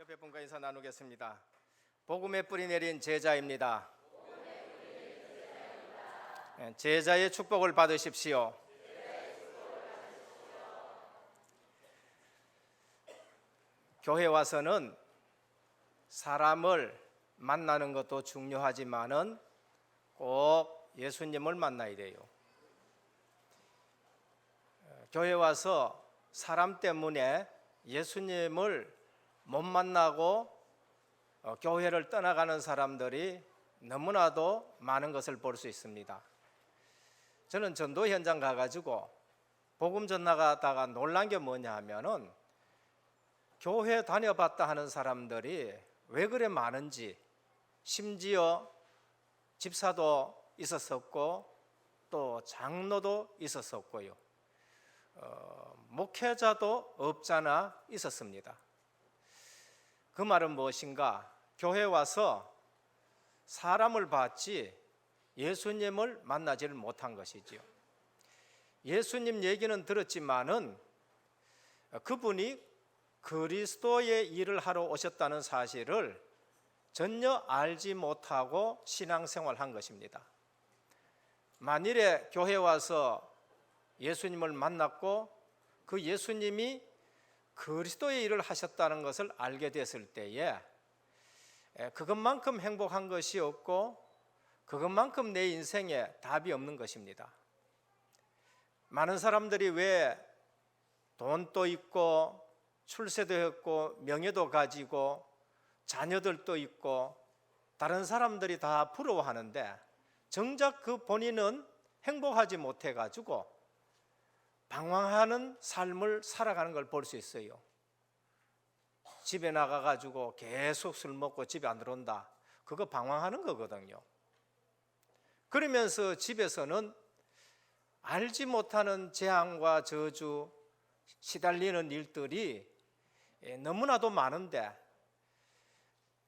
옆에 분과 인사 나누겠습니다. 복음의 뿌리 내린 제자입니다. 제자의 축복을 받으십시오. 교회 와서는 사람을 만나는 것도 중요하지만은 꼭 예수님을 만나야 돼요. 교회 와서 사람 때문에 예수님을 못 만나고 교회를 떠나가는 사람들이 너무나도 많은 것을 볼 수 있습니다. 저는 전도 현장 가가지고 복음 전나가다가 놀란 게 뭐냐 하면은 교회 다녀봤다 하는 사람들이 왜 그래 많은지, 심지어 집사도 있었었고 또 장로도 있었었고요, 목회자도 없잖아 있었습니다. 그 말은 무엇인가? 교회 와서 사람을 봤지 예수님을 만나지를 못한 것이지요. 예수님 얘기는 들었지만은 그분이 그리스도의 일을 하러 오셨다는 사실을 전혀 알지 못하고 신앙생활한 것입니다. 만일에 교회 와서 예수님을 만났고 그 예수님이 그리스도의 일을 하셨다는 것을 알게 됐을 때에 그것만큼 행복한 것이 없고 그것만큼 내 인생에 답이 없는 것입니다. 많은 사람들이 왜 돈도 있고 출세도 했고 명예도 가지고 자녀들도 있고 다른 사람들이 다 부러워하는데 정작 그 본인은 행복하지 못해가지고 방황하는 삶을 살아가는 걸 볼 수 있어요. 집에 나가가지고 계속 술 먹고 집에 안 들어온다. 그거 방황하는 거거든요. 그러면서 집에서는 알지 못하는 재앙과 저주, 시달리는 일들이 너무나도 많은데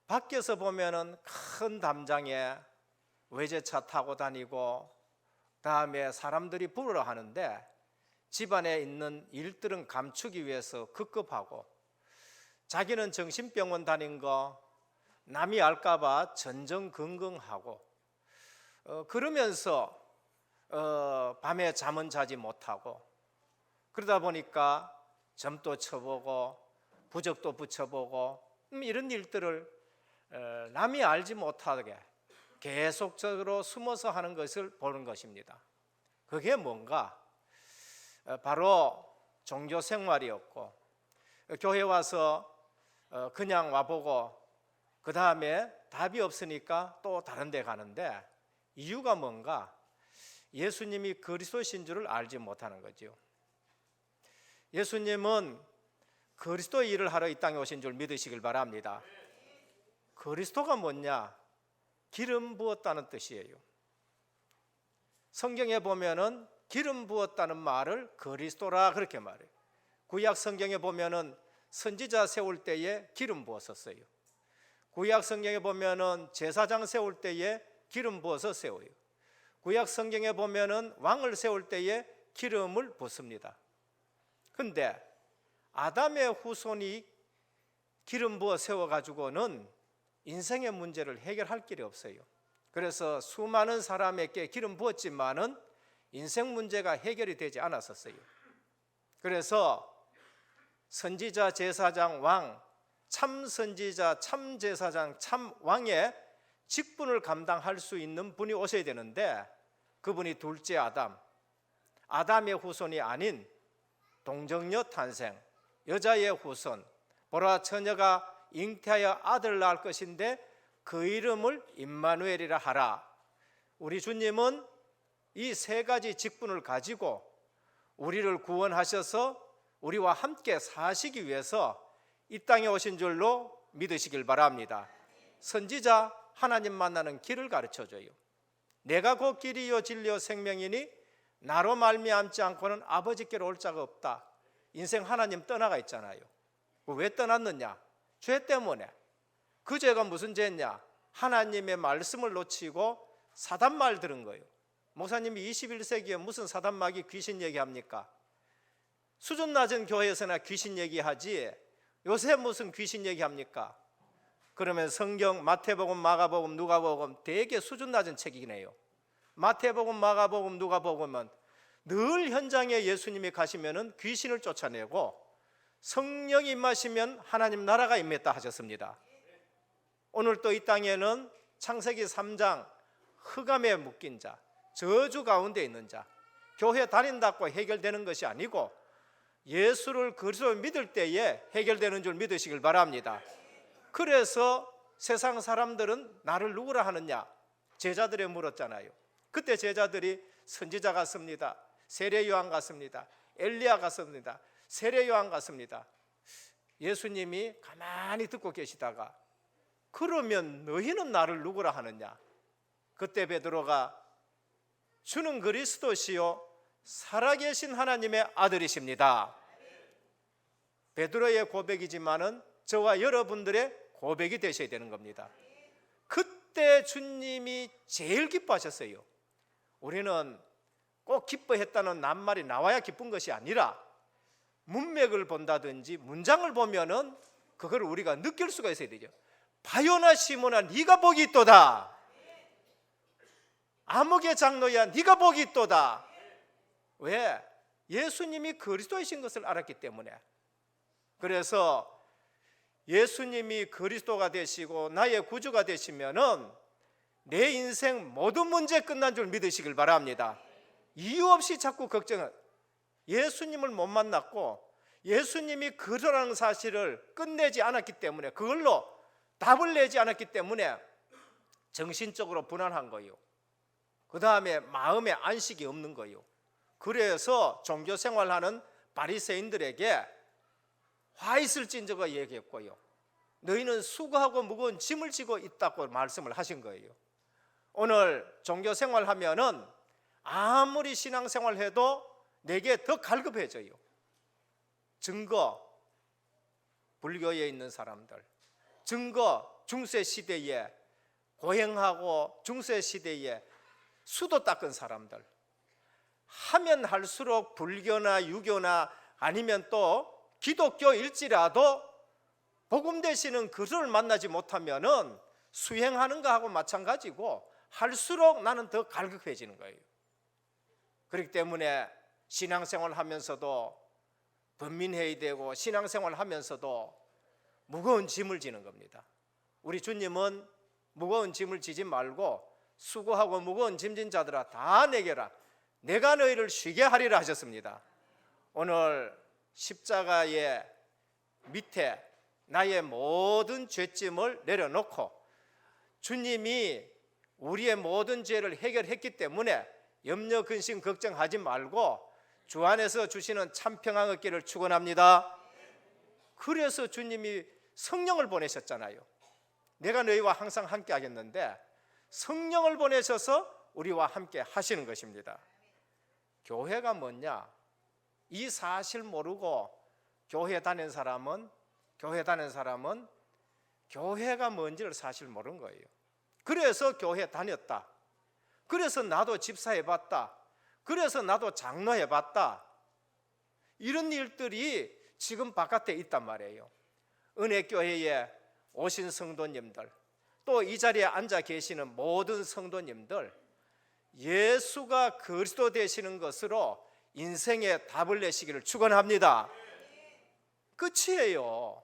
밖에서 보면은 큰 담장에 외제차 타고 다니고 다음에 사람들이 부러워하는데 집안에 있는 일들은 감추기 위해서 급급하고 자기는 정신병원 다닌 거 남이 알까봐 전전긍긍하고 그러면서 밤에 잠은 자지 못하고 그러다 보니까 점도 쳐보고 부적도 붙여보고 이런 일들을 남이 알지 못하게 계속적으로 숨어서 하는 것을 보는 것입니다. 그게 뭔가? 바로 종교 생활이었고 교회 와서 그냥 와보고 그 다음에 답이 없으니까 또 다른 데 가는데 이유가 뭔가? 예수님이 그리스도신 줄을 알지 못하는 거죠. 예수님은 그리스도의 일을 하러 이 땅에 오신 줄 믿으시길 바랍니다. 그리스도가 뭐냐? 기름 부었다는 뜻이에요. 성경에 보면은 기름 부었다는 말을 그리스도라 그렇게 말해요. 구약 성경에 보면은 선지자 세울 때에 기름 부었었어요. 구약 성경에 보면은 제사장 세울 때에 기름 부어서 세워요. 구약 성경에 보면은 왕을 세울 때에 기름을 붓습니다. 근데 아담의 후손이 기름 부어 세워가지고는 인생의 문제를 해결할 길이 없어요. 그래서 수많은 사람에게 기름 부었지만은 인생 문제가 해결이 되지 않았었어요. 그래서 선지자, 제사장, 왕, 참 선지자, 참 제사장, 참 왕의 직분을 감당할 수 있는 분이 오셔야 되는데 그분이 둘째 아담, 아담의 후손이 아닌 동정녀 탄생, 여자의 후손, 보라 처녀가 잉태하여 아들을 낳을 것인데 그 이름을 임마누엘이라 하라. 우리 주님은 이 세 가지 직분을 가지고 우리를 구원하셔서 우리와 함께 사시기 위해서 이 땅에 오신 줄로 믿으시길 바랍니다. 선지자 하나님 만나는 길을 가르쳐줘요. 내가 곧 길이요 진리요 생명이니 나로 말미암지 않고는 아버지께로 올 자가 없다. 인생 하나님 떠나가 있잖아요. 왜 떠났느냐? 죄 때문에. 그 죄가 무슨 죄냐? 하나님의 말씀을 놓치고 사단 말 들은 거예요. 목사님이 21세기에 무슨 사단마귀 귀신 얘기합니까? 수준 낮은 교회에서나 귀신 얘기하지 요새 무슨 귀신 얘기합니까? 그러면 성경 마태복음, 마가복음, 누가복음 되게 수준 낮은 책이네요. 마태복음, 마가복음, 누가복음은 늘 현장에 예수님이 가시면은 귀신을 쫓아내고 성령이 임하시면 하나님 나라가 임했다 하셨습니다. 오늘 또 이 땅에는 창세기 3장 흑암에 묶인 자, 저주 가운데 있는 자, 교회 다닌다고 해결되는 것이 아니고 예수를 그리스도를 믿을 때에 해결되는 줄 믿으시길 바랍니다. 그래서 세상 사람들은 나를 누구라 하느냐? 제자들에 물었잖아요. 그때 제자들이 선지자 같습니다, 세례 요한 같습니다, 엘리야 같습니다, 세례 요한 같습니다. 예수님이 가만히 듣고 계시다가 그러면 너희는 나를 누구라 하느냐? 그때 베드로가 주는 그리스도시요 살아계신 하나님의 아들이십니다. 베드로의 고백이지만은 저와 여러분들의 고백이 되셔야 되는 겁니다. 그때 주님이 제일 기뻐하셨어요. 우리는 꼭 기뻐했다는 낱말이 나와야 기쁜 것이 아니라 문맥을 본다든지 문장을 보면은 그걸 우리가 느낄 수가 있어야 되죠. 바요나 시몬아 네가 복이 있도다. 아목의 장로야 네가 복이 있도다. 왜? 예수님이 그리스도이신 것을 알았기 때문에. 그래서 예수님이 그리스도가 되시고 나의 구주가 되시면은 내 인생 모든 문제 끝난 줄 믿으시길 바랍니다. 이유 없이 자꾸 걱정은, 예수님을 못 만났고 예수님이 그리스도라는 사실을 끝내지 않았기 때문에, 그걸로 답을 내지 않았기 때문에 정신적으로 불안한 거예요. 그 다음에 마음에 안식이 없는 거예요. 그래서 종교생활하는 바리새인들에게 화 있을진저가 얘기했고요, 너희는 수고하고 무거운 짐을 지고 있다고 말씀을 하신 거예요. 오늘 종교생활하면은 아무리 신앙생활해도 내게 더 갈급해져요. 증거, 불교에 있는 사람들, 증거, 중세시대에 고행하고 중세시대에 수도 닦은 사람들, 하면 할수록 불교나 유교나 아니면 또 기독교일지라도 복음 되시는 그를 만나지 못하면은 수행하는 거하고 마찬가지고 할수록 나는 더 갈급해지는 거예요. 그렇기 때문에 신앙생활 하면서도 번민해야 되고 신앙생활 하면서도 무거운 짐을 지는 겁니다. 우리 주님은 무거운 짐을 지지 말고 수고하고 무거운 짐진 자들아 다 내게라 내가 너희를 쉬게 하리라 하셨습니다. 오늘 십자가의 밑에 나의 모든 죄짐을 내려놓고 주님이 우리의 모든 죄를 해결했기 때문에 염려 근심 걱정하지 말고 주 안에서 주시는 참 평안 얻기를 축원합니다. 그래서 주님이 성령을 보내셨잖아요. 내가 너희와 항상 함께 하겠는데 성령을 보내셔서 우리와 함께 하시는 것입니다. 교회가 뭐냐? 이 사실 모르고 교회 다니는 사람은 교회가 뭔지를 사실 모르는 거예요. 그래서 교회 다녔다, 그래서 나도 집사해봤다, 그래서 나도 장로해봤다, 이런 일들이 지금 바깥에 있단 말이에요. 은혜교회에 오신 성도님들, 또 이 자리에 앉아 계시는 모든 성도님들, 예수가 그리스도 되시는 것으로 인생의 답을 내시기를 축원합니다. 끝이에요.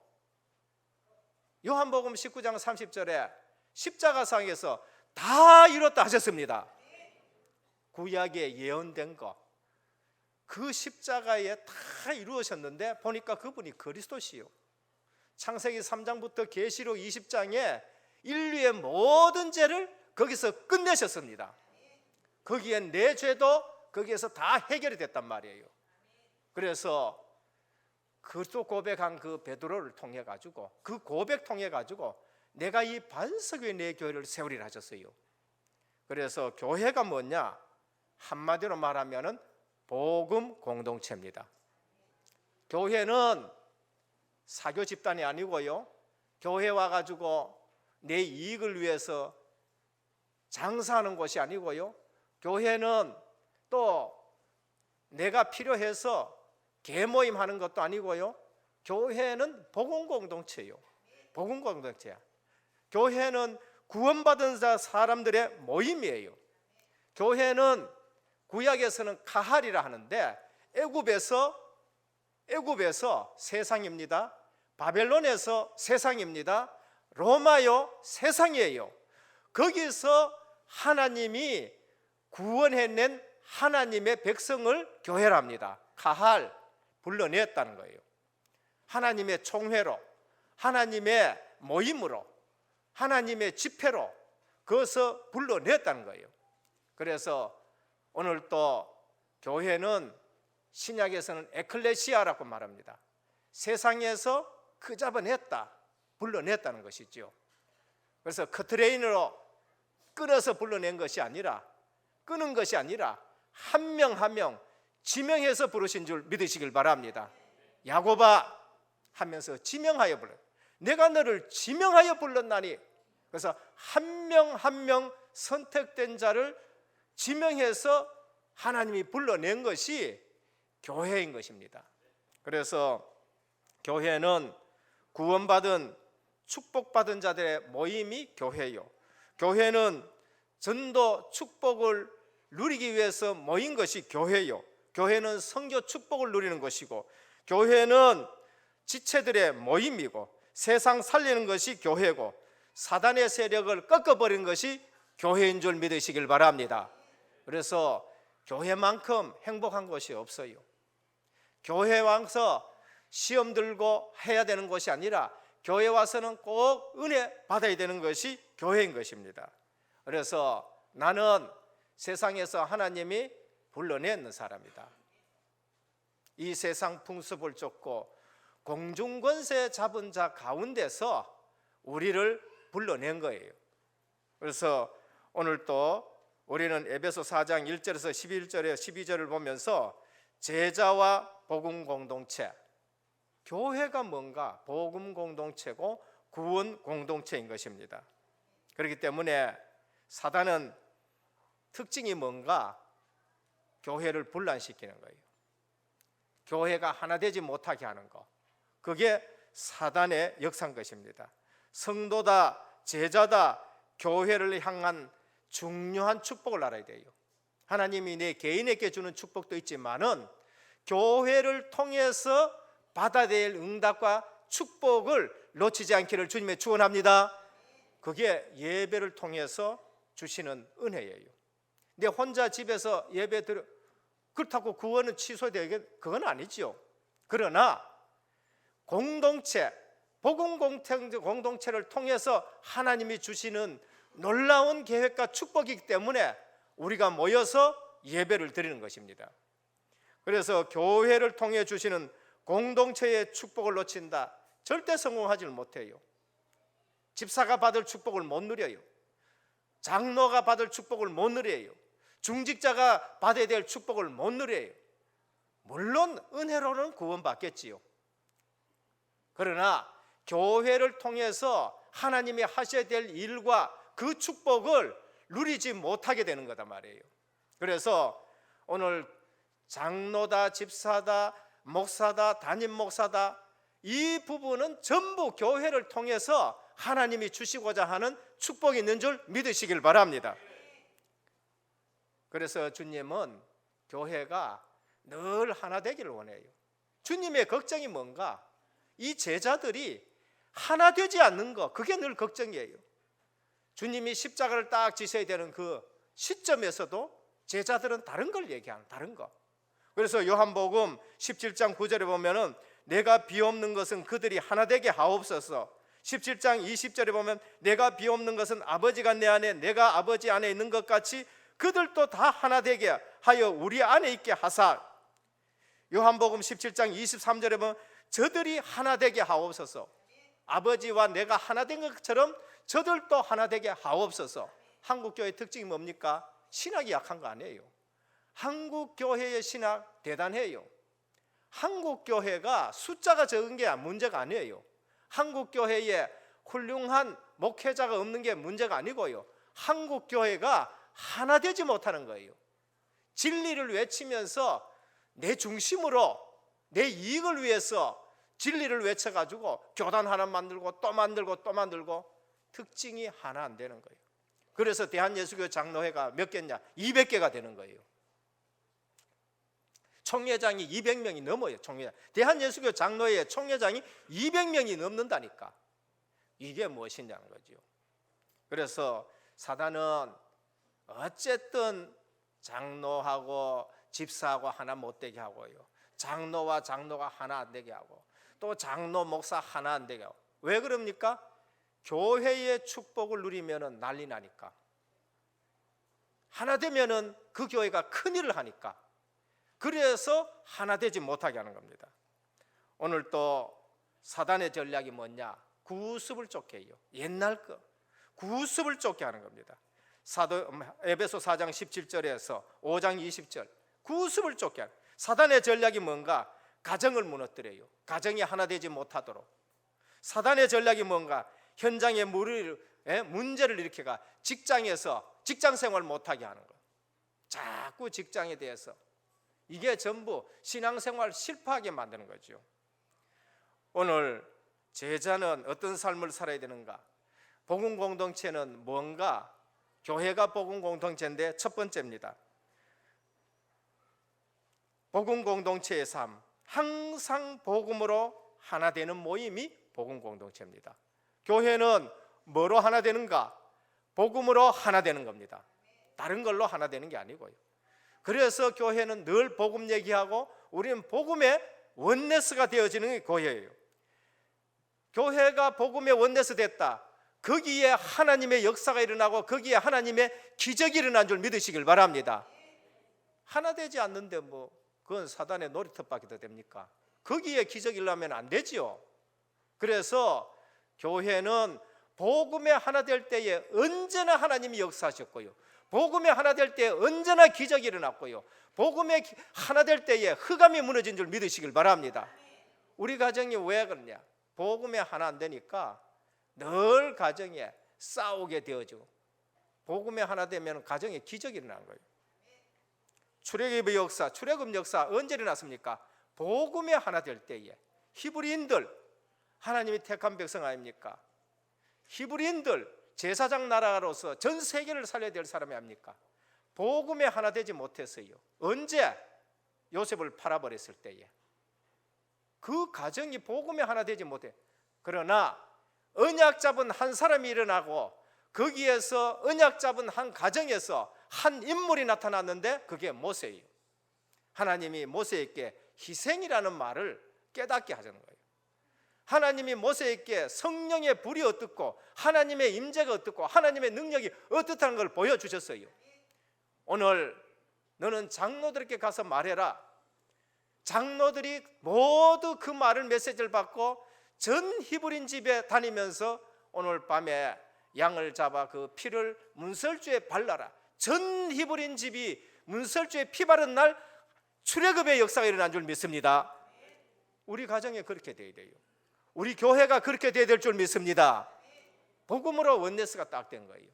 요한복음 19장 30절에 십자가상에서 다 이뤘다 하셨습니다. 구약에 예언된 거, 그 십자가에 다 이루어졌는데 보니까 그분이 그리스도시요. 창세기 3장부터 계시록 20장에 인류의 모든 죄를 거기서 끝내셨습니다. 거기에 내 죄도 거기에서 다 해결이 됐단 말이에요. 그래서 그리스도 고백한 그 베드로를 통해 가지고, 그 고백 통해 가지고 내가 이 반석 위에 내 교회를 세우리라 하셨어요. 그래서 교회가 뭐냐? 한마디로 말하면은 복음 공동체입니다. 교회는 사교 집단이 아니고요, 교회 와가지고 내 이익을 위해서 장사하는 곳이 아니고요, 교회는 또 내가 필요해서 계모임 하는 것도 아니고요, 교회는 복음 공동체예요. 복음 공동체야. 교회는 구원받은 사람들의 모임이에요. 교회는 구약에서는 가할이라 하는데 애굽에서 세상입니다. 바벨론에서 세상입니다. 로마요 세상이에요. 거기서 하나님이 구원해낸 하나님의 백성을 교회랍니다. 가할, 불러냈다는 거예요. 하나님의 총회로, 하나님의 모임으로, 하나님의 집회로 그것을 불러냈다는 거예요. 그래서 오늘 또 교회는 신약에서는 에클레시아라고 말합니다. 세상에서 그 잡아냈다, 불러냈다는 것이죠. 그래서 커트레인으로 끊어서 불러낸 것이 아니라, 끊은 것이 아니라 한 명 한 명 지명해서 부르신 줄 믿으시길 바랍니다. 야고바 하면서 지명하여 불러, 내가 너를 지명하여 불렀나니. 그래서 한 명 한 명 선택된 자를 지명해서 하나님이 불러낸 것이 교회인 것입니다. 그래서 교회는 구원받은 축복받은 자들의 모임이 교회요, 교회는 전도 축복을 누리기 위해서 모인 것이 교회요, 교회는 선교 축복을 누리는 것이고, 교회는 지체들의 모임이고, 세상 살리는 것이 교회고, 사단의 세력을 꺾어버리는 것이 교회인 줄 믿으시길 바랍니다. 그래서 교회만큼 행복한 것이 없어요. 교회 와서 시험 들고 해야 되는 것이 아니라 교회 와서는 꼭 은혜 받아야 되는 것이 교회인 것입니다. 그래서 나는 세상에서 하나님이 불러낸 사람이다. 이 세상 풍습을 쫓고 공중권세 잡은 자 가운데서 우리를 불러낸 거예요. 그래서 오늘 또 우리는 에베소 4장 1절에서 11절에 12절을 보면서 제자와 복음 공동체, 교회가 뭔가? 복음 공동체고 구원 공동체인 것입니다. 그렇기 때문에 사단은 특징이 뭔가? 교회를 분란시키는 거예요. 교회가 하나 되지 못하게 하는 거, 그게 사단의 역사인 것입니다. 성도다, 제자다, 교회를 향한 중요한 축복을 알아야 돼요. 하나님이 내 개인에게 주는 축복도 있지만은 교회를 통해서 받아야 될 응답과 축복을 놓치지 않기를 주님의 축원합니다. 그게 예배를 통해서 주시는 은혜예요. 근데 혼자 집에서 예배 드려, 그렇다고 구원은 취소되게, 그건 아니죠. 그러나 공동체, 복음 공동체를 통해서 하나님이 주시는 놀라운 계획과 축복이기 때문에 우리가 모여서 예배를 드리는 것입니다. 그래서 교회를 통해 주시는 공동체의 축복을 놓친다, 절대 성공하지 못해요. 집사가 받을 축복을 못 누려요. 장로가 받을 축복을 못 누려요. 중직자가 받아야 될 축복을 못 누려요. 물론 은혜로는 구원받겠지요. 그러나 교회를 통해서 하나님이 하셔야 될 일과 그 축복을 누리지 못하게 되는 거다 말이에요. 그래서 오늘 장로다, 집사다, 목사다, 담임 목사다, 이 부분은 전부 교회를 통해서 하나님이 주시고자 하는 축복이 있는 줄 믿으시길 바랍니다. 그래서 주님은 교회가 늘 하나 되기를 원해요. 주님의 걱정이 뭔가? 이 제자들이 하나 되지 않는 거, 그게 늘 걱정이에요. 주님이 십자가를 딱 지셔야 되는 그 시점에서도 제자들은 다른 걸 얘기하는, 다른 거. 그래서 요한복음 17장 9절에 보면은 내가 비옵는 것은 그들이 하나 되게 하옵소서. 17장 20절에 보면 내가 비옵는 것은 아버지가 내 안에, 내가 아버지 안에 있는 것 같이 그들도 다 하나 되게 하여 우리 안에 있게 하사. 요한복음 17장 23절에 보면 저들이 하나 되게 하옵소서. 아버지와 내가 하나 된 것처럼 저들도 하나 되게 하옵소서. 한국교회의 특징이 뭡니까? 신학이 약한 거 아니에요. 한국교회의 신학 대단해요. 한국교회가 숫자가 적은 게 문제가 아니에요. 한국교회에 훌륭한 목회자가 없는 게 문제가 아니고요. 한국교회가 하나 되지 못하는 거예요. 진리를 외치면서 내 중심으로 내 이익을 위해서 진리를 외쳐가지고 교단 하나 만들고 또 만들고 또 만들고 특징이 하나 안 되는 거예요. 그래서 대한예수교 장로회가 몇 개냐? 200개가 되는 거예요. 총회장이 200명이 넘어요. 총회장. 대한예수교 장로회의 총회장이 200명이 넘는다니까. 이게 무엇이냐는 거죠. 그래서 사단은 어쨌든 장로하고 집사하고 하나 못 되게 하고요, 장로와 장로가 하나 안 되게 하고, 또 장로 목사 하나 안 되게 하고. 왜 그럽니까? 교회의 축복을 누리면 난리 나니까. 하나 되면은 그 교회가 큰일을 하니까. 그래서 하나 되지 못하게 하는 겁니다. 오늘 또 사단의 전략이 뭐냐? 구습을 쫓게 해요. 옛날 거 구습을 쫓게 하는 겁니다. 에베소 4장 17절에서 5장 20절, 구습을 쫓게 하는. 사단의 전략이 뭔가? 가정을 무너뜨려요. 가정이 하나 되지 못하도록. 사단의 전략이 뭔가? 현장에 문제를 일으켜가 직장에서 직장 생활 못하게 하는 거. 자꾸 직장에 대해서 이게 전부 신앙생활 실패하게 만드는 거죠. 오늘 제자는 어떤 삶을 살아야 되는가? 복음 공동체는 뭔가? 교회가 복음 공동체인데 첫 번째입니다. 복음 공동체의 삶, 항상 복음으로 하나 되는 모임이 복음 공동체입니다. 교회는 뭐로 하나 되는가? 복음으로 하나 되는 겁니다. 다른 걸로 하나 되는 게 아니고요. 그래서 교회는 늘 복음 얘기하고 우리는 복음의 원네스가 되어지는 게 교회예요. 교회가 복음의 원네스 됐다. 거기에 하나님의 역사가 일어나고 거기에 하나님의 기적이 일어난 줄 믿으시길 바랍니다. 하나 되지 않는데 그건 사단의 놀이터밖에 더 됩니까? 거기에 기적이 일어나면 안 되지요. 그래서 교회는 복음에 하나 될 때에 언제나 하나님이 역사하셨고요, 복음에 하나 될 때에 언제나 기적이 일어났고요, 복음에 하나 될 때에 흑암이 무너진 줄 믿으시길 바랍니다. 우리 가정이 왜 그러냐? 복음에 하나 안 되니까 늘 가정에 싸우게 되어지고, 복음에 하나 되면 가정에 기적이 일어나는 거예요. 출애굽의 역사, 출애굽 역사 언제 일어났습니까? 복음에 하나 될 때에. 히브리인들 하나님이 택한 백성 아닙니까? 히브리인들 제사장 나라로서 전 세계를 살려야 될 사람이 아닙니까? 복음에 하나 되지 못했어요. 언제? 요셉을 팔아버렸을 때에. 그 가정이 복음에 하나 되지 못해. 그러나 언약 잡은 한 사람이 일어나고 거기에서 언약 잡은 한 가정에서 한 인물이 나타났는데 그게 모세예요. 하나님이 모세에게 희생이라는 말을 깨닫게 하자는 거예요. 하나님이 모세에게 성령의 불이 어떻고 하나님의 임재가 어떻고 하나님의 능력이 어떻다는 걸 보여주셨어요. 오늘 너는 장로들에게 가서 말해라. 장로들이 모두 그 말을 메시지를 받고 전 히브리인 집에 다니면서 오늘 밤에 양을 잡아 그 피를 문설주에 발라라. 전 히브리인 집이 문설주에 피 바른 날 출애굽의 역사가 일어난 줄 믿습니다. 우리 가정에 그렇게 돼야 돼요. 우리 교회가 그렇게 돼야 될 줄 믿습니다. 복음으로 원네스가 딱 된 거예요.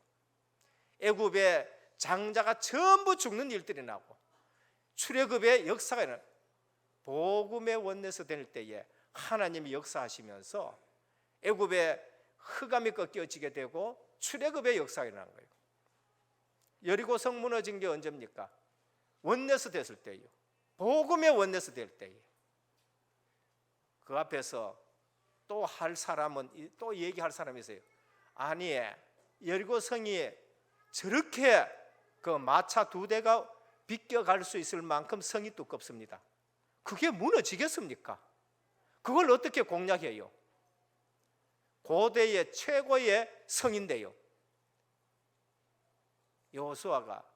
애굽의 장자가 전부 죽는 일들이 나고 출애굽의 역사가 일어나. 복음의 원네스 될 때에 하나님이 역사하시면서 애굽의 흑암이 꺾여지게 되고 출애굽의 역사가 일어난 거예요. 여리고 성 무너진 게 언제입니까? 원네스 됐을 때예요. 복음의 원네스 될 때에. 그 앞에서 또 할 사람은, 또 얘기할 사람이 있어요. 아니, 여리고 성이 저렇게 그 마차 2대가 비껴갈 수 있을 만큼 성이 두껍습니다. 그게 무너지겠습니까? 그걸 어떻게 공략해요? 고대의 최고의 성인데요, 여호수아가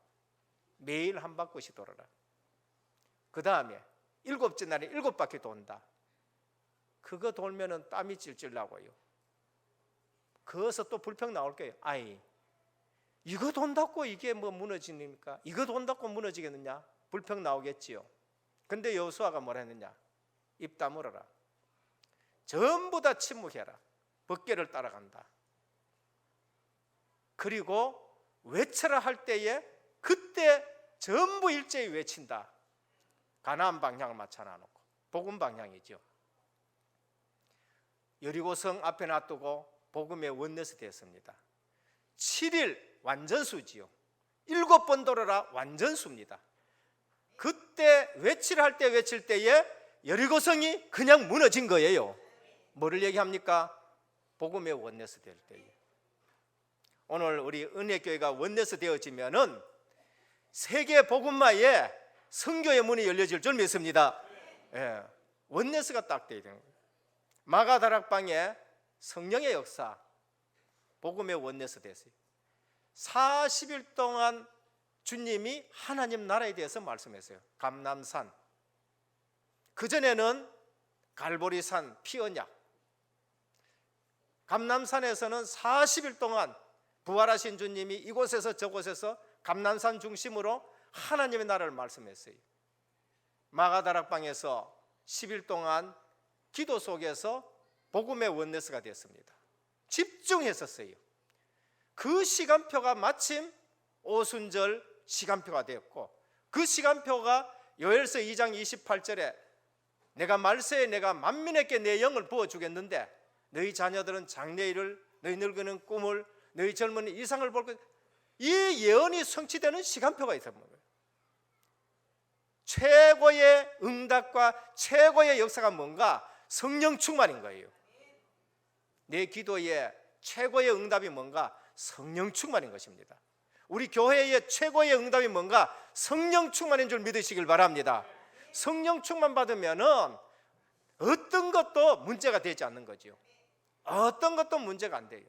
매일 한 바퀴씩 돌아라. 그 다음에 7째 날에 7바퀴 돈다. 그거 돌면은 땀이 찔찔 나고요. 거기서 또 불평 나올 거예요. 아이, 이거 돈다고 이게 뭐 무너집니까? 이거 돈다고 무너지겠느냐? 불평 나오겠지요. 근데 여호수아가 뭐라 했느냐? 입 다물어라. 전부 다 침묵해라. 법궤를 따라간다. 그리고 외쳐라 할 때에 그때 전부 일제히 외친다. 가나안 방향을 맞춰 놔놓고 복음 방향이죠. 여리고성 앞에 놔두고 복음의 원내스 되었습니다. 7일 완전수지요. 7번 돌아라 완전수입니다. 그때 외칠 때에 여리고성이 그냥 무너진 거예요. 뭐를 얘기합니까? 복음의 원내스 될 때에. 오늘 우리 은혜교회가 원내스 되어지면은 세계 복음화에 선교의 문이 열려질 줄 믿습니다. 예, 원내스가 딱 되어야 되는 거예요. 마가다락방에 성령의 역사, 복음의 원내스 됐어요. 40일 동안 주님이 하나님 나라에 대해서 말씀했어요. 감람산, 그전에는 갈보리산, 피언약. 감람산에서는 40일 동안 부활하신 주님이 이곳에서 저곳에서 감람산 중심으로 하나님의 나라를 말씀했어요. 마가다락방에서 10일 동안 기도 속에서 복음의 원내스가 됐습니다. 집중했었어요. 그 시간표가 마침 오순절 시간표가 되었고, 그 시간표가 요엘서 2장 28절에 내가 말세에 내가 만민에게 내 영을 부어주겠는데 너희 자녀들은 장래일을, 너희 늙은이는 꿈을, 너희 젊은이 이상을 볼 것, 이 예언이 성취되는 시간표가 있었던 거예요. 최고의 응답과 최고의 역사가 뭔가? 성령 충만인 거예요. 내 기도의 최고의 응답이 뭔가? 성령 충만인 것입니다. 우리 교회의 최고의 응답이 뭔가? 성령 충만인 줄 믿으시길 바랍니다. 성령 충만 받으면은 어떤 것도 문제가 되지 않는 거죠. 어떤 것도 문제가 안 돼요.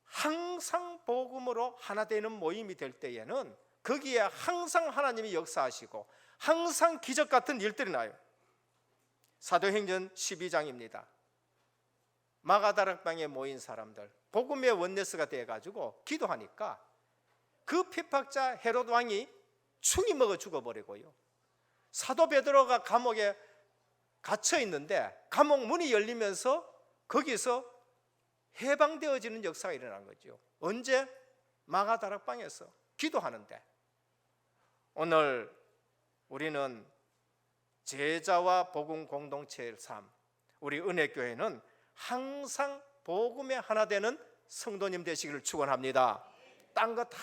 항상 복음으로 하나 되는 모임이 될 때에는 거기에 항상 하나님이 역사하시고 항상 기적 같은 일들이 나요. 사도행전 12장입니다. 마가다락방에 모인 사람들, 복음의 원내스가 되어가지고 기도하니까 그 핍박자 헤롯 왕이 충이 먹어 죽어버리고요. 사도 베드로가 감옥에 갇혀 있는데 감옥 문이 열리면서 거기서 해방되어지는 역사가 일어난 거죠. 언제? 마가다락방에서 기도하는데. 오늘 우리는 제자와 복음 공동체의 삶, 우리 은혜교회는 항상 복음에 하나 되는 성도님 되시기를 축원합니다. 딴 거 다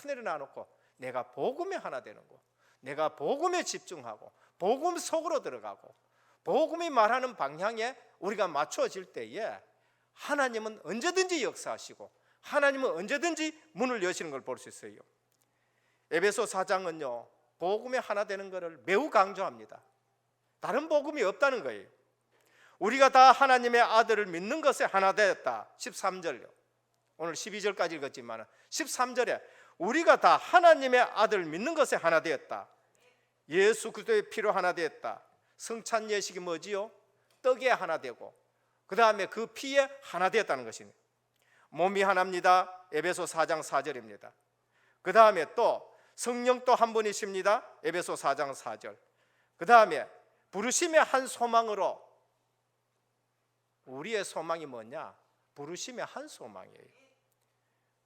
내려놔놓고 내가 복음에 하나 되는 거, 내가 복음에 집중하고 복음 속으로 들어가고 복음이 말하는 방향에 우리가 맞춰질 때에 하나님은 언제든지 역사하시고 하나님은 언제든지 문을 여시는 걸 볼 수 있어요. 에베소 4장은요 복음에 하나 되는 것을 매우 강조합니다. 다른 복음이 없다는 거예요. 우리가 다 하나님의 아들을 믿는 것에 하나 되었다. 13절요. 오늘 12절까지 읽었지만 13절에 우리가 다 하나님의 아들을 믿는 것에 하나 되었다. 예수 그리스도의 피로 하나 되었다. 성찬 예식이 뭐지요? 떡에 하나 되고 그 다음에 그 피에 하나 되었다는 것입니다. 몸이 하나입니다. 에베소 4장 4절입니다. 그 다음에 또 성령 또 한 분이십니다. 에베소 4장 4절. 그 다음에 부르심의 한 소망으로, 우리의 소망이 뭐냐? 부르심의 한 소망이에요.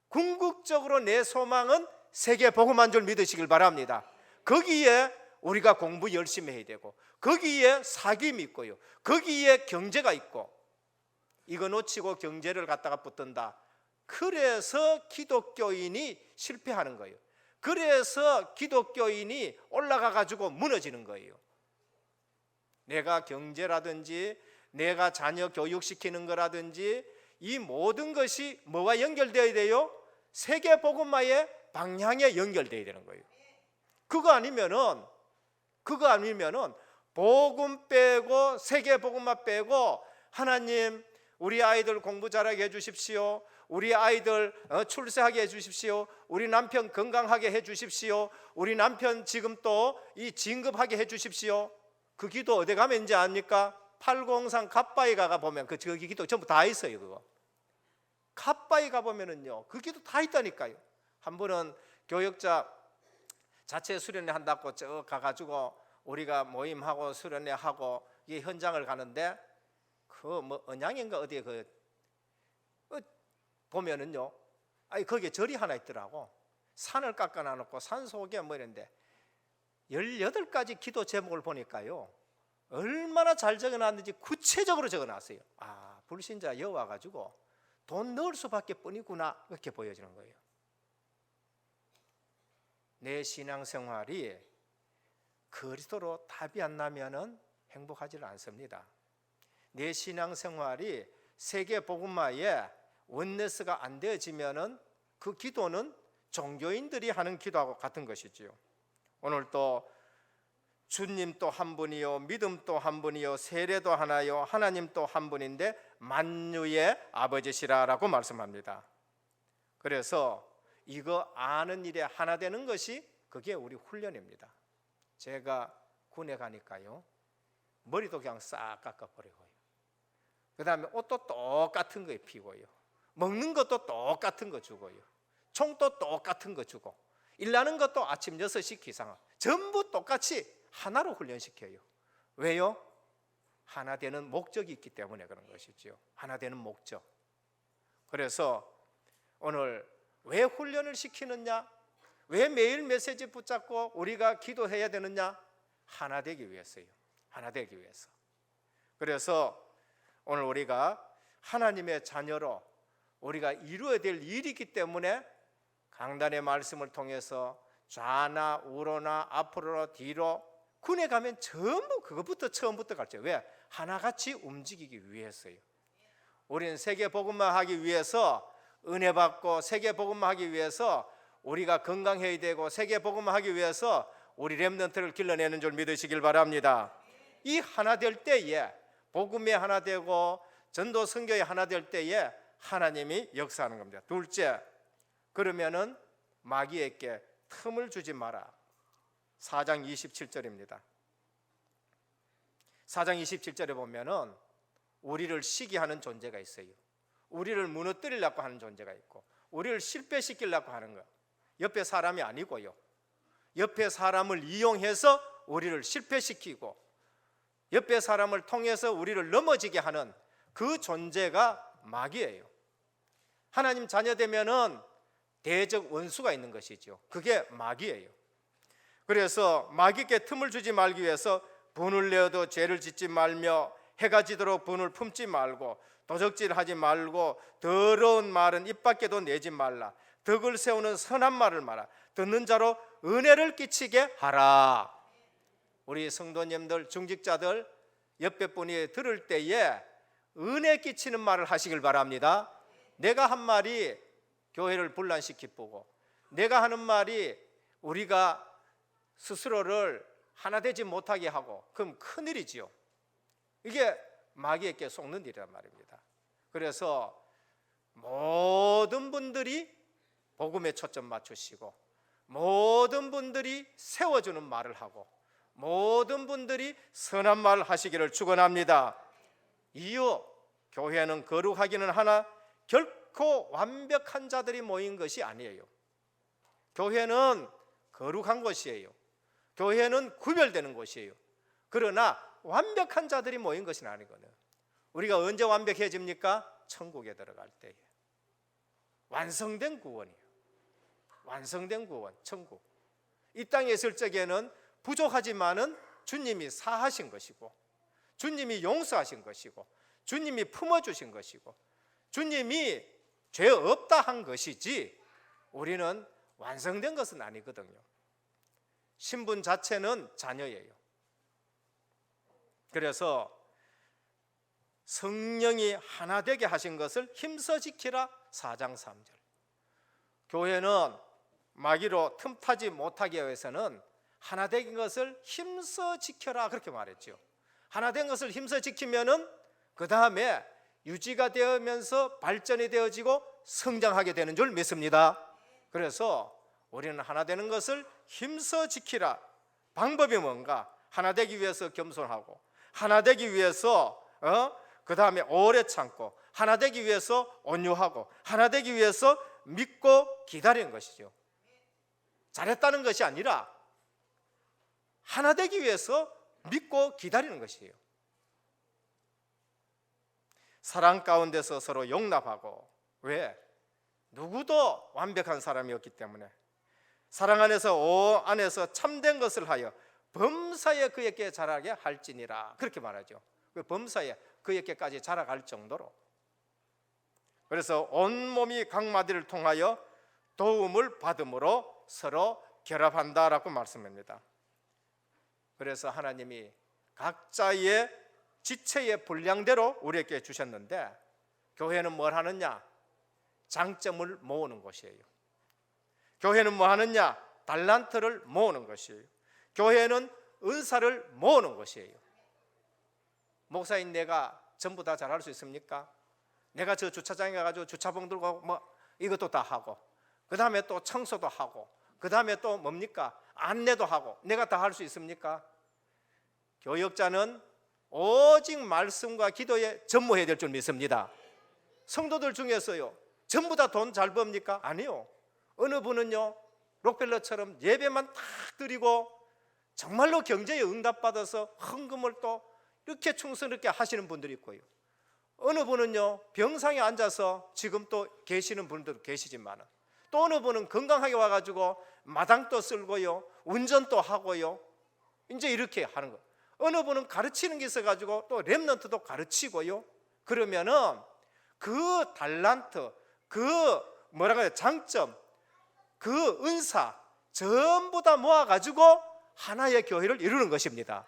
궁극적으로 내 소망은 세계 복음한 줄 믿으시길 바랍니다. 거기에 우리가 공부 열심히 해야 되고 거기에 사귐이 있고요, 거기에 경제가 있고, 이거 놓치고 경제를 갖다가 붙든다. 그래서 기독교인이 실패하는 거예요. 그래서 기독교인이 올라가 가지고 무너지는 거예요. 내가 경제라든지 내가 자녀 교육시키는 거라든지 이 모든 것이 뭐와 연결되어야 돼요? 세계 복음화의 방향에 연결되어야 되는 거예요. 그거 아니면은 복음 빼고 세계 복음화 빼고 하나님 우리 아이들 공부 잘하게 해주십시오, 우리 아이들 출세하게 해주십시오, 우리 남편 건강하게 해주십시오, 우리 남편 지금 또 이 진급하게 해주십시오. 그 기도 어디 가면 이제 압니까? 803 갓바위 가가 보면 그 기도 전부 다 있어요. 그거 갓바위 가 보면은요 그 기도 다 있다니까요. 한 번은 교역자 자체 수련회 한다고 쭉 가가지고 우리가 모임하고 수련회 하고 이 현장을 가는데 그 뭐 언양인가 어디에 그 보면은요, 아니 거기에 절이 하나 있더라고. 산을 깎아놔놓고 산 속에 뭐 이런데 18가지 기도 제목을 보니까요 얼마나 잘 적어놨는지 구체적으로 적어놨어요. 아, 불신자 여와 가지고 돈 넣을 수밖에 뻔이구나, 이렇게 보여지는 거예요. 내 신앙생활이 그리스도로 답이 안 나면은 행복하지 않습니다. 내 신앙생활이 세계 복음화에 원네스가 안 되어지면은 그 기도는 종교인들이 하는 기도하고 같은 것이지요. 오늘 또 주님 또 한 분이요, 믿음 또 한 분이요, 세례도 하나요, 하나님 또 한 분인데 만유의 아버지시라라고 말씀합니다. 그래서 이거 아는 일에 하나 되는 것이 그게 우리 훈련입니다. 제가 군에 가니까요, 머리도 그냥 싹 깎아버리고요, 그 다음에 옷도 똑같은 거 입히고요, 먹는 것도 똑같은 거 주고요, 총도 똑같은 거 주고, 일하는 것도 아침 6시 기상하고 전부 똑같이 하나로 훈련시켜요. 왜요? 하나 되는 목적이 있기 때문에 그런 것이죠. 하나 되는 목적. 그래서 오늘 왜 훈련을 시키느냐? 왜 매일 메시지 붙잡고 우리가 기도해야 되느냐? 하나 되기 위해서요. 하나 되기 위해서. 그래서 오늘 우리가 하나님의 자녀로 우리가 이루어야 될 일이기 때문에 강단의 말씀을 통해서 좌나 우로나 앞으로나 뒤로 군에 가면 전부 그것부터 처음부터 가르쳐요. 왜? 하나같이 움직이기 위해서요. 우리는 세계 복음화 하기 위해서, 은혜 받고 세계 복음화 하기 위해서 우리가 건강해야 되고, 세계 복음화 하기 위해서 우리 렘넌트를 길러내는 줄 믿으시길 바랍니다. 이 하나 될 때에, 복음에 하나 되고 전도 선교에 하나 될 때에 하나님이 역사하는 겁니다. 둘째, 그러면은 마귀에게 틈을 주지 마라. 4장 27절입니다. 4장 27절에 보면은 우리를 시기하는 존재가 있어요. 우리를 무너뜨리려고 하는 존재가 있고, 우리를 실패시키려고 하는 거. 옆에 사람이 아니고요, 옆에 사람을 이용해서 우리를 실패시키고, 옆에 사람을 통해서 우리를 넘어지게 하는 그 존재가 마귀예요. 하나님 자녀 되면은 대적 원수가 있는 것이죠. 그게 마귀예요. 그래서 마귀께 틈을 주지 말기 위해서 분을 내어도 죄를 짓지 말며 해가 지도록 분을 품지 말고 도적질하지 말고 더러운 말은 입 밖에도 내지 말라. 덕을 세우는 선한 말을 말하. 듣는 자로 은혜를 끼치게 하라. 우리 성도님들, 중직자들, 옆에 분이 들을 때에 은혜 끼치는 말을 하시길 바랍니다. 내가 한 말이 교회를 분란시키고, 내가 하는 말이 우리가 스스로를 하나 되지 못하게 하고, 그럼 큰일이지요. 이게 마귀에게 속는 일이란 말입니다. 그래서 모든 분들이 복음에 초점 맞추시고, 모든 분들이 세워주는 말을 하고, 모든 분들이 선한 말을 하시기를 축원합니다. 이유, 교회는 거룩하기는 하나 결코 완벽한 자들이 모인 것이 아니에요. 교회는 거룩한 곳이에요. 교회는 구별되는 곳이에요. 그러나 완벽한 자들이 모인 것은 아니거든요. 우리가 언제 완벽해집니까? 천국에 들어갈 때에. 완성된 구원이에요. 완성된 구원, 천국. 이 땅에 있을 적에는 부족하지만은 주님이 사하신 것이고, 주님이 용서하신 것이고, 주님이 품어주신 것이고, 주님이 죄 없다 한 것이지 우리는 완성된 것은 아니거든요. 신분 자체는 자녀예요. 그래서 성령이 하나 되게 하신 것을 힘써 지키라. 4장 3절. 교회는 마귀로 틈타지 못하게 위해서는 하나 된 것을 힘써 지켜라, 그렇게 말했죠. 하나 된 것을 힘써 지키면은 그 다음에 유지가 되면서 발전이 되어지고 성장하게 되는 줄 믿습니다. 그래서 우리는 하나 되는 것을 힘써 지키라. 방법이 뭔가? 하나 되기 위해서 겸손하고, 하나 되기 위해서 그 다음에 오래 참고, 하나 되기 위해서 온유하고, 하나 되기 위해서 믿고 기다리는 것이죠. 잘했다는 것이 아니라 하나 되기 위해서 믿고 기다리는 것이에요. 사랑 가운데서 서로 용납하고, 왜? 누구도 완벽한 사람이 없기 때문에 사랑 안에서 참된 것을 하여 범사에 그에게 자라게 할지니라 그렇게 말하죠. 그 범사에 그에게까지 자라갈 정도로. 그래서 온몸이 각마디를 통하여 도움을 받음으로 서로 결합한다라고 말씀합니다. 그래서 하나님이 각자의 지체의 분량대로 우리에게 주셨는데, 교회는 뭘 하느냐? 장점을 모으는 것이에요. 교회는 뭐 하느냐? 달란트를 모으는 것이에요. 교회는 은사를 모으는 것이에요. 목사인 내가 전부 다 잘할 수 있습니까? 내가 저 주차장에 가가지고 주차봉 들고 뭐 이것도 다 하고, 그 다음에 또 청소도 하고, 그 다음에 또 뭡니까? 안내도 하고, 내가 다 할 수 있습니까? 교역자는 오직 말씀과 기도에 전무해야 될 줄 믿습니다. 성도들 중에서요, 전부 다 돈 잘 법니까? 아니요. 어느 분은요, 록펠러처럼 예배만 탁 드리고 정말로 경제에 응답받아서 헌금을 또 이렇게 충성 있게 하시는 분들이 있고요, 어느 분은요 병상에 앉아서 지금 또 계시는 분들도 계시지만, 또 어느 분은 건강하게 와가지고 마당도 쓸고요, 운전도 하고요, 이제 이렇게 하는 거. 어느 분은 가르치는 게 있어가지고 또 렘넌트도 가르치고요. 그러면은 그 달란트, 그 뭐라고 해야, 장점, 그 은사 전부 다 모아가지고 하나의 교회를 이루는 것입니다.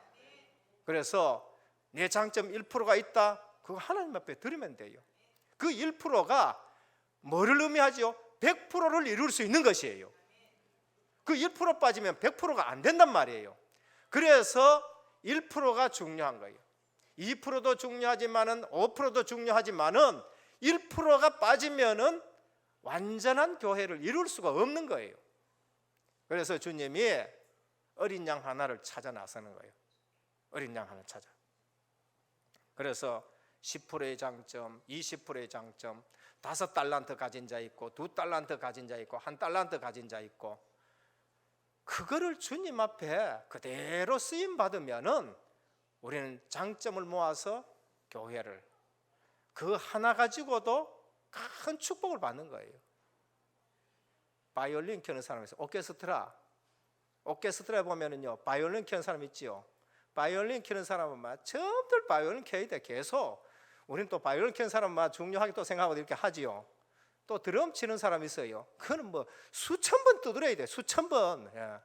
그래서 내 장점 1%가 있다, 그거 하나님 앞에 드리면 돼요. 그 1%가 뭐를 의미하죠? 100%를 이룰 수 있는 것이에요. 그 1% 빠지면 100%가 안 된단 말이에요. 그래서 1%가 중요한 거예요. 2%도 중요하지만은 5%도 중요하지만은 1%가 빠지면은 완전한 교회를 이룰 수가 없는 거예요. 그래서 주님이 어린 양 하나를 찾아 나서는 거예요. 어린 양 하나 찾아. 그래서 10%의 장점, 20%의 장점, 5달란트 가진 자 있고 2달란트 가진 자 있고 1달란트 가진 자 있고, 그거를 주님 앞에 그대로 쓰임 받으면은 우리는 장점을 모아서 교회를, 그 하나 가지고도 큰 축복을 받는 거예요. 바이올린 켜는 사람이 있어요. 오케스트라에 보면은요, 바이올린 켜는 사람 있지요. 바이올린 켜는 사람은 막 처음부터 바이올린 켜야 돼. 계속. 우리는 또 바이올린 켜는 사람은 막 중요하게 또 생각하고 이렇게 하지요. 또 드럼 치는 사람이 있어요. 그거는 뭐 수천 번 두드려야 돼. 수천 번. 예.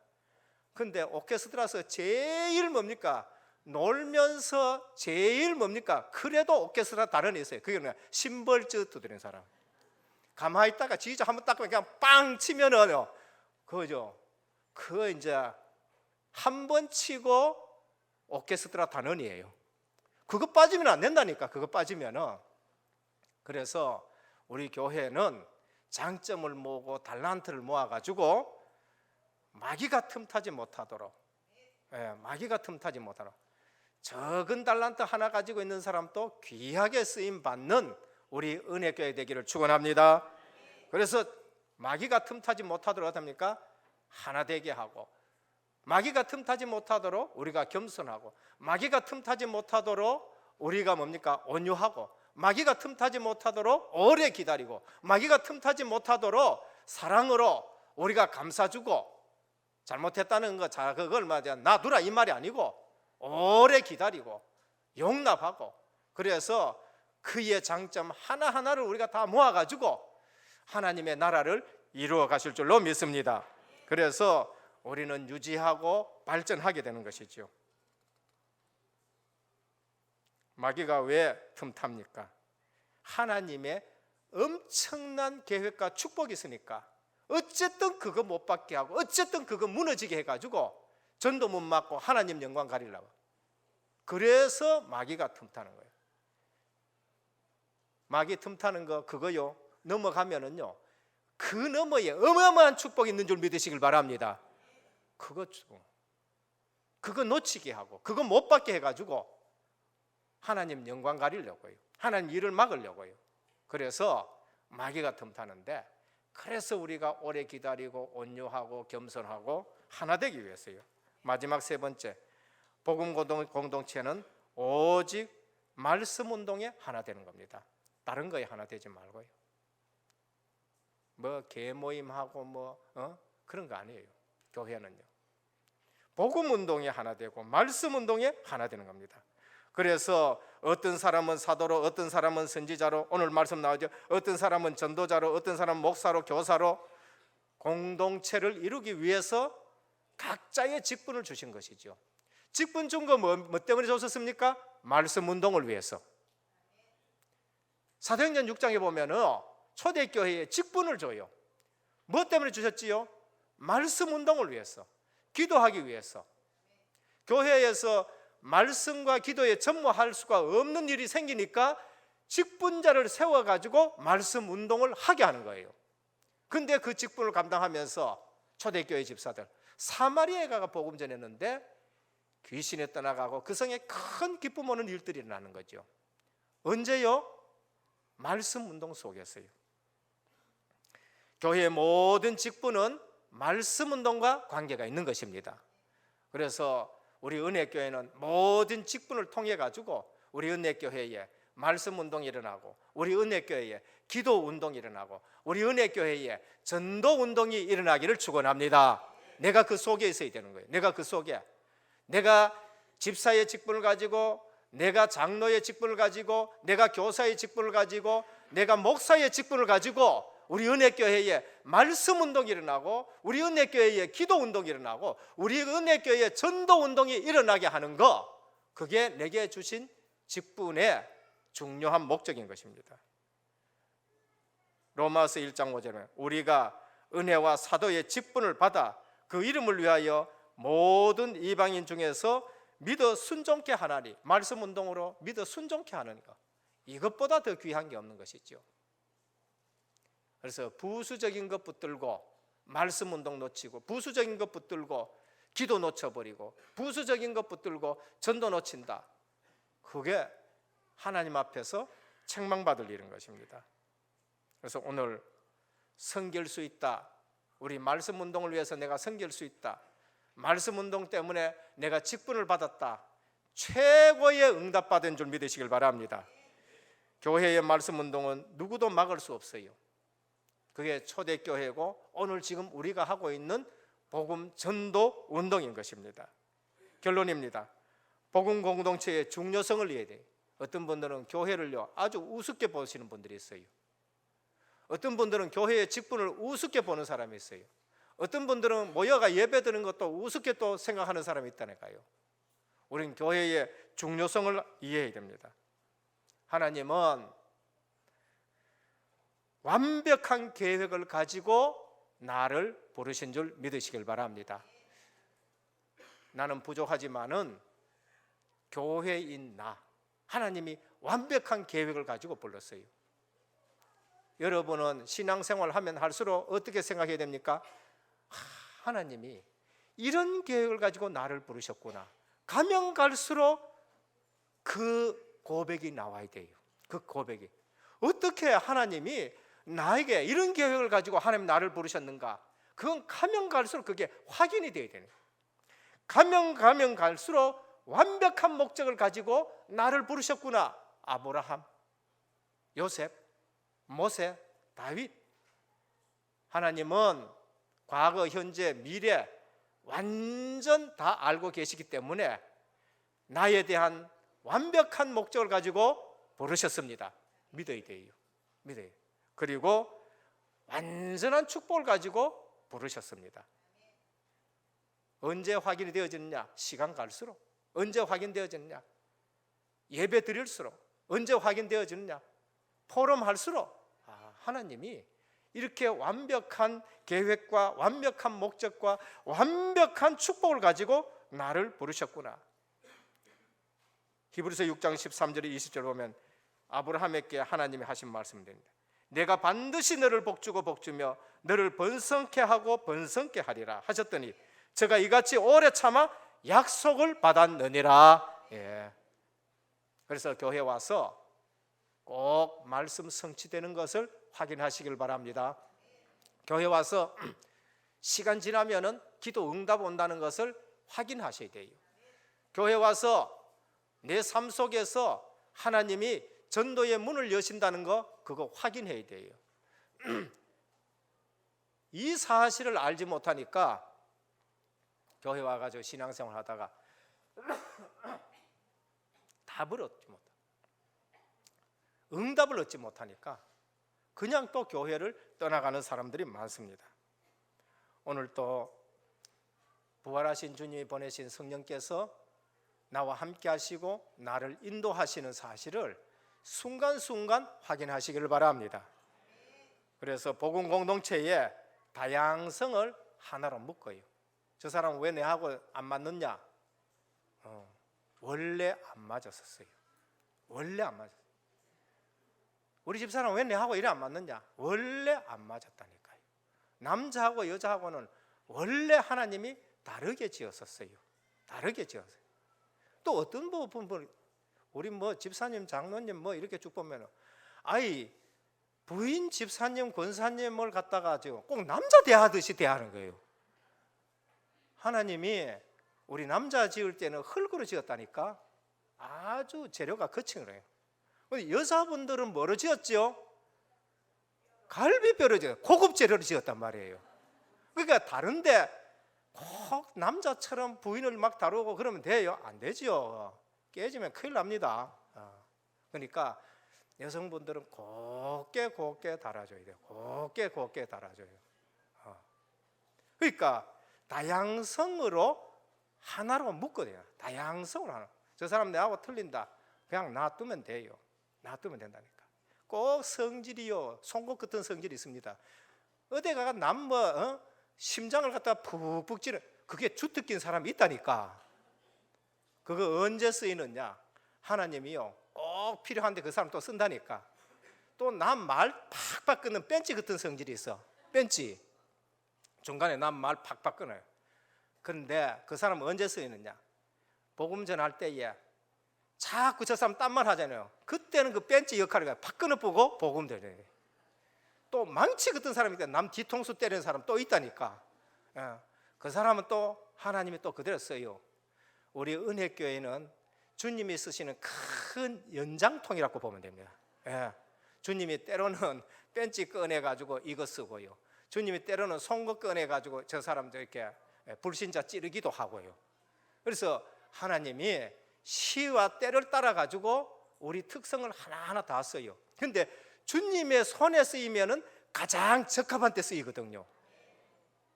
근데 오케스트라에서 제일 뭡니까? 놀면서 제일 뭡니까? 그래도 오케스트라 다른 애 있어요. 그게 뭐냐? 심벌즈 두드리는 사람. 가만히 있다가 지휘자 한번 딱 그냥 빵 치면은요, 그거죠. 그거 이제 한 번 치고 오케스트라 단원이에요. 그거 빠지면 안 된다니까. 그거 빠지면은. 그래서 우리 교회는 장점을 모으고 달란트를 모아가지고 마귀가 틈타지 못하도록, 마귀가 틈타지 못하도록, 적은 달란트 하나 가지고 있는 사람도 귀하게 쓰임 받는 우리 은혜교회 되기를 축원합니다. 그래서 마귀가 틈타지 못하도록 어떻습니까? 하나 되게 하고, 마귀가 틈타지 못하도록 우리가 겸손하고, 마귀가 틈타지 못하도록 우리가 뭡니까? 온유하고, 마귀가 틈타지 못하도록 오래 기다리고, 마귀가 틈타지 못하도록 사랑으로 우리가 감싸주고, 잘못했다는 거 그걸 맞아 놔두라 이 말이 아니고 오래 기다리고 용납하고, 그래서 그의 장점 하나하나를 우리가 다 모아가지고 하나님의 나라를 이루어 가실 줄로 믿습니다. 그래서 우리는 유지하고 발전하게 되는 것이죠. 마귀가 왜 틈탑니까? 하나님의 엄청난 계획과 축복이 있으니까 어쨌든 그거 못 받게 하고, 어쨌든 그거 무너지게 해가지고 전도 못 맞고 하나님 영광 가리려고. 그래서 마귀가 틈타는 거예요. 마귀 틈타는 거 그거요, 넘어가면은요, 그 너머에 어마어마한 축복이 있는 줄 믿으시길 바랍니다. 그거 놓치게 하고 그거 못 받게 해가지고 하나님 영광 가리려고요, 하나님 일을 막으려고요. 그래서 마귀가 틈타는데, 그래서 우리가 오래 기다리고 온유하고 겸손하고 하나 되기 위해서요. 마지막 세 번째, 복음 공동체는 오직 말씀 운동에 하나 되는 겁니다. 다른 거에 하나 되지 말고요. 뭐 개모임하고 뭐 그런 거 아니에요. 교회는요, 복음 운동이 하나 되고 말씀 운동이 하나 되는 겁니다. 그래서 어떤 사람은 사도로, 어떤 사람은 선지자로, 오늘 말씀 나오죠. 어떤 사람은 전도자로, 어떤 사람은 목사로, 교사로 공동체를 이루기 위해서 각자의 직분을 주신 것이죠. 직분 준 거 뭐 때문에 줬었습니까? 말씀 운동을 위해서. 사도행전 6장에 보면은 초대교회에 직분을 줘요. 뭐 때문에 주셨지요? 말씀 운동을 위해서, 기도하기 위해서. 교회에서 말씀과 기도에 전무할 수가 없는 일이 생기니까 직분자를 세워가지고 말씀 운동을 하게 하는 거예요. 근데 그 직분을 감당하면서 초대교회 집사들 사마리아에 가가 복음 전했는데 귀신이 떠나가고 그 성에 큰 기쁨 오는 일들이 일어나는 거죠. 언제요? 말씀 운동 속에서요. 교회의 모든 직분은 말씀 운동과 관계가 있는 것입니다. 그래서 우리 은혜교회는 모든 직분을 통해 가지고 우리 은혜교회에 말씀 운동이 일어나고, 우리 은혜교회에 기도 운동이 일어나고, 우리 은혜교회에 전도 운동이 일어나기를 축원합니다. 내가 그 속에 있어야 되는 거예요. 내가 그 속에, 내가 집사의 직분을 가지고, 내가 장로의 직분을 가지고, 내가 교사의 직분을 가지고, 내가 목사의 직분을 가지고 우리 은혜교회에 말씀 운동이 일어나고, 우리 은혜교회에 기도 운동이 일어나고, 우리 은혜교회에 전도 운동이 일어나게 하는 거, 그게 내게 주신 직분의 중요한 목적인 것입니다. 로마서 1장 5절에 우리가 은혜와 사도의 직분을 받아 그 이름을 위하여 모든 이방인 중에서 믿어 순종케 하나니, 말씀 운동으로 믿어 순종케 하는 것, 이것보다 더 귀한 게 없는 것이죠. 그래서 부수적인 것 붙들고 말씀 운동 놓치고, 부수적인 것 붙들고 기도 놓쳐버리고, 부수적인 것 붙들고 전도 놓친다, 그게 하나님 앞에서 책망받을 일인 것입니다. 그래서 오늘 섬길 수 있다, 우리 말씀 운동을 위해서 내가 섬길 수 있다, 말씀 운동 때문에 내가 직분을 받았다, 최고의 응답받은 줄 믿으시길 바랍니다. 교회의 말씀 운동은 누구도 막을 수 없어요. 그게 초대교회고 오늘 지금 우리가 하고 있는 복음 전도 운동인 것입니다. 결론입니다. 복음 공동체의 중요성을 이해해야 돼요. 어떤 분들은 교회를요 아주 우습게 보시는 분들이 있어요. 어떤 분들은 교회의 직분을 우습게 보는 사람이 있어요. 어떤 분들은 모여가 예배 드는 것도 우습게 또 생각하는 사람이 있다니까요. 우리는 교회의 중요성을 이해해야 됩니다. 하나님은 완벽한 계획을 가지고 나를 부르신 줄 믿으시길 바랍니다. 나는 부족하지만은 교회인 나, 하나님이 완벽한 계획을 가지고 불렀어요. 여러분은 신앙생활 하면 할수록 어떻게 생각해야 됩니까? 하나님이 이런 계획을 가지고 나를 부르셨구나. 가면 갈수록 그 고백이 나와야 돼요. 그 고백이 어떻게 하나님이 나에게 이런 계획을 가지고 하나님 나를 부르셨는가? 그건 가면 갈수록 그게 확인이 돼야 되는 거예요. 가면 갈수록 완벽한 목적을 가지고 나를 부르셨구나. 아브라함, 요셉, 모세, 다윗. 하나님은 과거, 현재, 미래 완전 다 알고 계시기 때문에 나에 대한 완벽한 목적을 가지고 부르셨습니다. 믿어야 돼요. 믿어요. 그리고 완전한 축복을 가지고 부르셨습니다. 언제 확인이 되어지느냐? 시간 갈수록. 언제 확인되어지느냐? 예배 드릴수록. 언제 확인되어지느냐? 포럼할수록. 하나님이 이렇게 완벽한 계획과 완벽한 목적과 완벽한 축복을 가지고 나를 부르셨구나. 히브리서 6장 13절 20절 보면 아브라함에게 하나님이 하신 말씀이 됩니다. 내가 반드시 너를 복주고 복주며 너를 번성케 하고 번성케 하리라 하셨더니 저가 이같이 오래 참아 약속을 받았느니라. 예. 그래서 교회 와서 꼭 말씀 성취되는 것을 확인하시길 바랍니다. 교회 와서 시간 지나면은 기도 응답 온다는 것을 확인하셔야 돼요. 교회 와서 내 삶 속에서 하나님이 전도의 문을 여신다는 거, 그거 확인해야 돼요. 이 사실을 알지 못하니까 교회 와가지고 신앙생활 하다가 답을 얻지 못하, 응답을 얻지 못하니까 그냥 또 교회를 떠나가는 사람들이 많습니다. 오늘 또 부활하신 주님이 보내신 성령께서 나와 함께 하시고 나를 인도하시는 사실을 순간순간 확인하시기를 바랍니다. 그래서 복음 공동체의 다양성을 하나로 묶어요. 저 사람은 왜 내하고 안 맞느냐? 원래 안 맞았었어요. 원래 안 맞았어요. 우리 집사람은 왜 내하고 이래 안 맞느냐? 원래 안 맞았다니까요. 남자하고 여자하고는 원래 하나님이 다르게 지었었어요. 다르게 지었어요. 또 어떤 부분, 우리 집사님, 장로님 이렇게 쭉 보면은, 부인 집사님, 권사님을 갖다가 꼭 남자 대하듯이 대하는 거예요. 하나님이 우리 남자 지을 때는 흙으로 지었다니까. 아주 재료가 거친 거예요. 여자분들은 뭐로 지었죠? 갈비뼈로 지었어요. 고급 재료로 지었단 말이에요. 그러니까 다른데 꼭 남자처럼 부인을 막 다루고 그러면 돼요? 안 되죠. 깨지면 큰일 납니다. 그러니까 여성분들은 곱게 달아줘야 돼요. 곱게 달아줘요. 그러니까 다양성으로 하나로 묶어야 돼요. 다양성으로 하나. 저 사람 내하고 틀린다, 그냥 놔두면 돼요. 놔두면 된다니까. 꼭 성질이요, 송곳 같은 성질이 있습니다. 어디가 심장을 갖다가 푹푹 찌르는, 그게 주특기인 사람이 있다니까. 그거 언제 쓰이느냐? 하나님이요, 꼭 필요한데 그 사람 또 쓴다니까. 또 남 말 팍팍 끊는 벤치 같은 성질이 있어. 벤치 중간에 남 말 팍팍 끊어요. 그런데 그 사람은 언제 쓰이느냐? 복음 전할 때에 자꾸 저 사람 딴 말 하잖아요. 그때는 그 벤치 역할을 팍 끊어보고 복음 전해요. 또 망치 같은 사람이 있다. 남 뒤통수 때리는 사람 또 있다니까. 그 사람은 또 하나님이 또 그대로 써요. 우리 은혜교회는 주님이 쓰시는 큰 연장통이라고 보면 됩니다. 주님이 때로는 벤치 꺼내가지고 이거 쓰고요, 주님이 때로는 송곳 꺼내가지고 저 사람도 이렇게 불신자 찌르기도 하고요. 그래서 하나님이 시와 때를 따라가지고 우리 특성을 하나하나 다 써요. 근데 주님의 손에 쓰이면은 가장 적합한 때 쓰이거든요.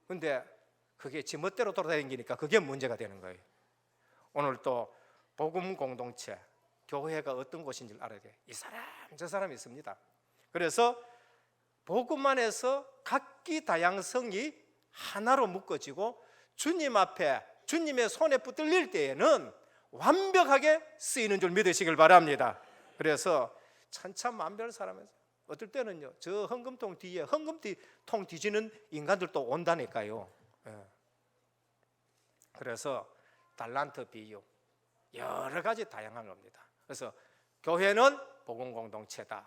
근데 그게 지멋대로 돌아다니니까 그게 문제가 되는 거예요. 오늘 또 복음 공동체, 교회가 어떤 곳인지 알아야 돼요. 이 사람 저 사람이 있습니다. 그래서 복음 안에서 각기 다양성이 하나로 묶어지고 주님 앞에 주님의 손에 붙들릴 때에는 완벽하게 쓰이는 줄 믿으시길 바랍니다. 그래서 천차만별 사람에서 어떨 때는요, 저 헌금통 뒤에 헌금통 뒤지는 인간들도 온다니까요. 그래서 달란트 비유, 여러 가지 다양한 겁니다. 그래서 교회는 복음 공동체다.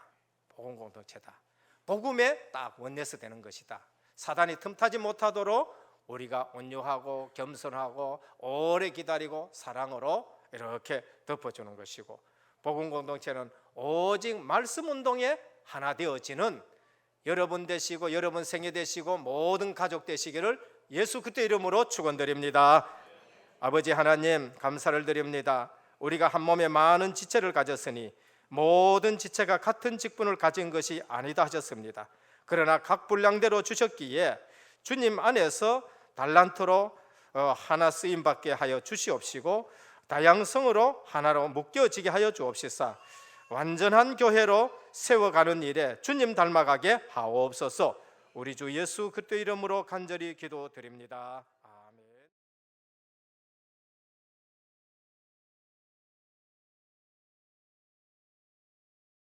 복음 공동체다. 복음에 딱 원내서 되는 것이다. 사단이 틈타지 못하도록 우리가 온유하고 겸손하고 오래 기다리고 사랑으로 이렇게 덮어주는 것이고, 복음 공동체는 오직 말씀 운동에 하나 되어지는 여러분 되시고 여러분 생애 되시고 모든 가족 되시기를 예수 그리스도 이름으로 축원드립니다. 아버지 하나님, 감사를 드립니다. 우리가 한 몸에 많은 지체를 가졌으니 모든 지체가 같은 직분을 가진 것이 아니다 하셨습니다. 그러나 각 분량대로 주셨기에 주님 안에서 달란트로 하나 쓰임받게 하여 주시옵시고, 다양성으로 하나로 묶여지게 하여 주옵시사. 완전한 교회로 세워가는 일에 주님 닮아가게 하옵소서. 우리 주 예수 그리스도 이름으로 간절히 기도드립니다.